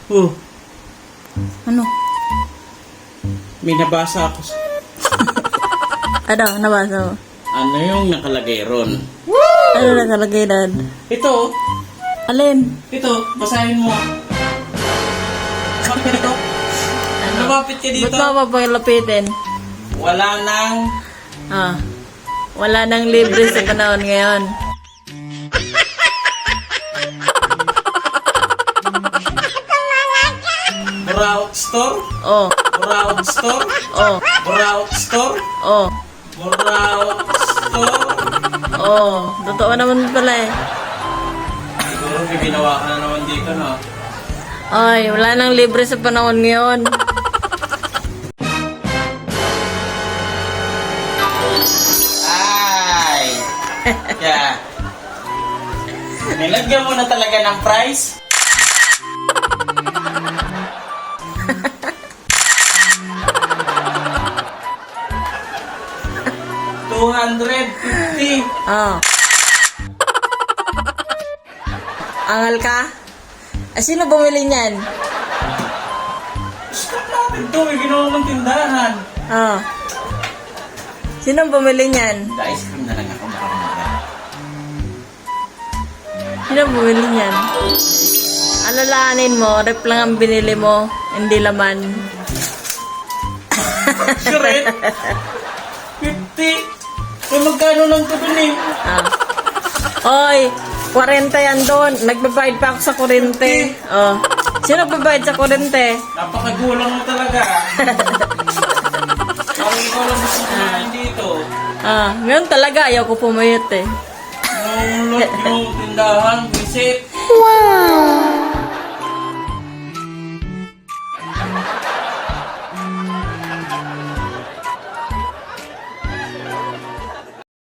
Oh, Ano? may nabasa ako. Ano? Nabasa mo? Ano yung nakalagay ron? Ano nakalagay doon? Ito, Alin? ito, basahin mo. Bakit ka dito? Ano? Lumapit ka dito. Ba't mo papaglapitin? Wala nang Wala nang libre sa panahon ngayon. Buraot store? Oh, Buraot store? oh, Buraot store? oh, Buraot store? oh. Totoo naman pala eh. Siguro may ginawa ka na naman dito, no? Ay, wala nang libre sa panahon ngayon. Ay! Yeah. Nilagyan mo na talaga ng price? $250. Oh. Angal ka? Sino bumili niyan? Stop natin to, may ginawa ng tindahan. Oh. Sino bumili niyan? Ice cream na lang ako makamara. Sino bumili niyan? Alalahanin mo, rep lang ang binili mo, hindi laman. Sure eh? 50? Kung magkano lang ito dun eh? Oy, 40 yan doon. Nagbabayad pa ako sa kurente. Oh. Sino nagbabayad sa kurente? Napakagulang mo talaga. Parang ikaw lang gusto kumain dito. Ngayon talaga, ayaw ko pumayot eh. Yung tindahan, visit. Wow!